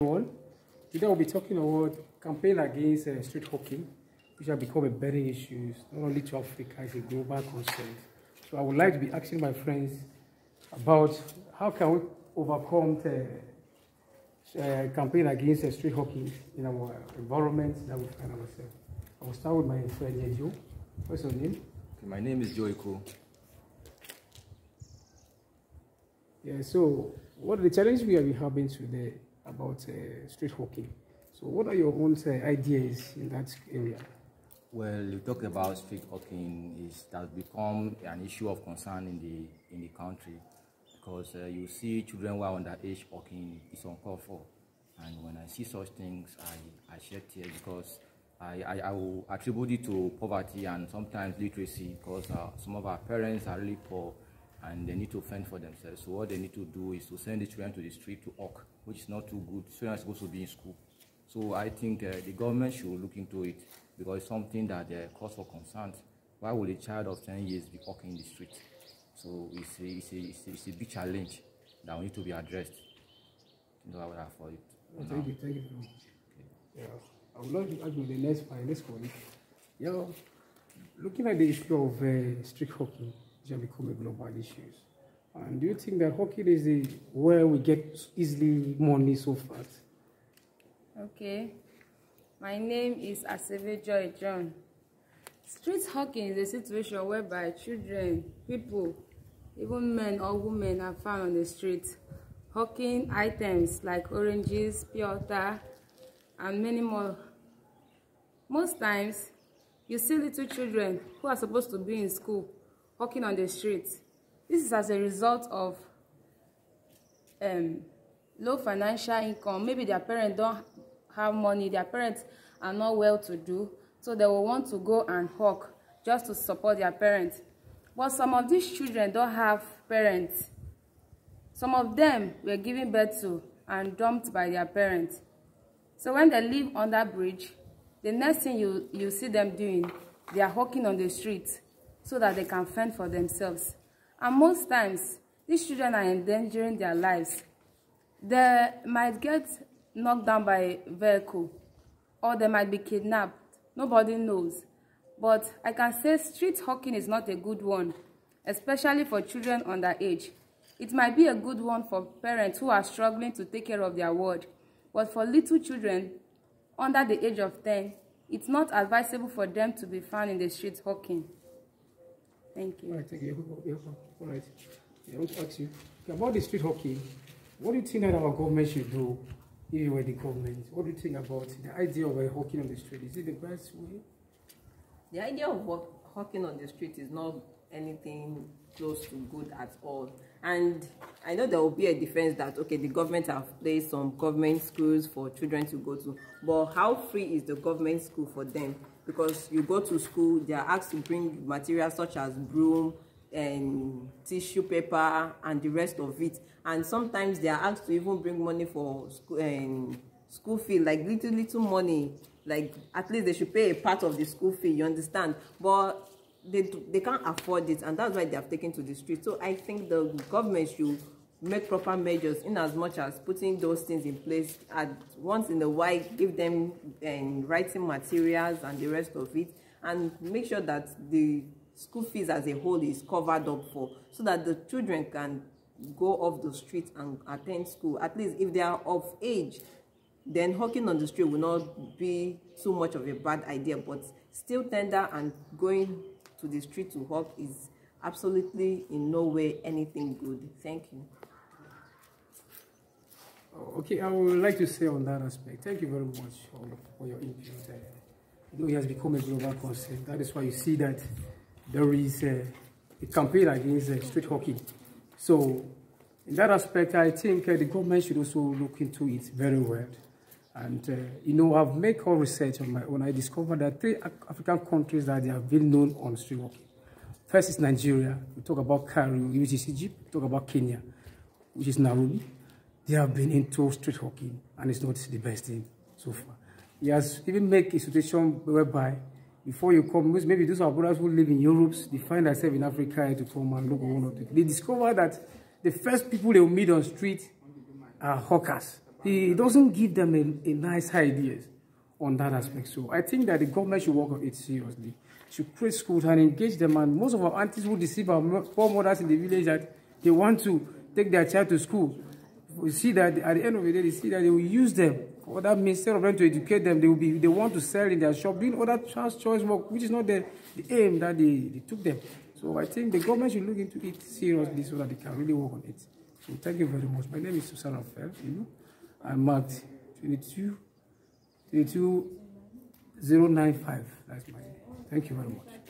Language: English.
Everyone. Today we'll be talking about campaign against street hawking, which has become a burning issue not only to Africa, it's a global concern. So I would like to be asking my friends about how can we overcome the campaign against street hawking in our environment that we find ourselves. I will start with my friend Joe. What's your name? Okay, my name is Joiko. Yeah, so what are the challenges we are having today about street hawking? So what are your own ideas in that area? Well, you talk about street hawking, it has become an issue of concern in the country because you see children who are underage hawking is uncalled for. And when I see such things, I shed tears because I will attribute it to poverty and sometimes literacy because some of our parents are really poor and they need to fend for themselves. So what they need to do is to send the children to the street to hawk, which is not too good. Children are supposed to be in school. So I think the government should look into it because it's something that cause for concern. Why would a child of 10 years be hawking in the street? So it's a big challenge that will need to be addressed. I would have for it. Thank you very much. Okay. Yeah, I would like to ask you the next colleague. Yeah, looking at the issue of street hawking, which has become a global issue. And do you think that hawking is where we get easily money so fast? Okay, my name is Aseve Joy John. Street hawking is a situation whereby children, people, even men or women are found on the street hawking items like oranges, pure water, and many more. Most times, you see little children who are supposed to be in school hawking on the street. This is as a result of low financial income. Maybe their parents don't have money, their parents are not well to do, so they will want to go and hawk just to support their parents. But some of these children don't have parents. Some of them were given birth to and dumped by their parents. So when they live on that bridge, the next thing you see them doing, they are hawking on the street so that they can fend for themselves. And most times, these children are endangering their lives. They might get knocked down by a vehicle, or they might be kidnapped. Nobody knows. But I can say street hawking is not a good one, especially for children underage. It might be a good one for parents who are struggling to take care of their ward. But for little children under the age of 10, it's not advisable for them to be found in the street hawking. Thank you. All right, thank you. All right. I want to ask you about the street hawking. What do you think that our government should do if you were the government? What do you think about the idea of hawking on the street? Is it the best way? The idea of hawking on the street is not anything close to good at all. And I know there will be a defense that, okay, the government have placed some government schools for children to go to, but how free is the government school for them? Because you go to school, they are asked to bring materials such as broom and tissue paper and the rest of it. And sometimes they are asked to even bring money for school fee, like little money. Like at least they should pay a part of the school fee, you understand? But they can't afford it, and that's why they have taken to the street. So I think the government should make proper measures in as much as putting those things in place at once in a while, give them writing materials and the rest of it, and make sure that the school fees as a whole is covered up for, so that the children can go off the street and attend school. At least if they are of age, then hawking on the street will not be too much of a bad idea, but still tender and going to the street to hawk is absolutely in no way anything good. Thank you. Okay, I would like to say on that aspect, thank you very much for your input. It has become a global concern. That is why you see that there is a campaign against street hawking. So in that aspect, I think the government should also look into it very well. And I've made all research on my own. I discovered that 3 African countries that they have been known on street hawking. First is Nigeria. We talk about Cairo, which is Egypt. We talk about Kenya, which is Nairobi. They have been into street hawking, and it's not the best thing so far. He has even made a situation whereby before you come, maybe those are brothers who live in Europe, they find themselves in Africa to come and look at one of them. They discover that the first people they will meet on the street are hawkers. he doesn't give them a nice ideas on that aspect. So I think that the government should work on it seriously. Should create schools and engage them. And most of our aunties who deceive our poor mothers in the village that they want to take their child to school. We see that at the end of the day, they see that they will use them for that means. Instead of them to educate them, they want to sell in their shop, doing other trans choice work, which is not the aim that they took them. So I think the government should look into it seriously so that they can really work on it. So thank you very much. My name is Osang Raphael. I'm marked 22095. That's my name. Thank you very much.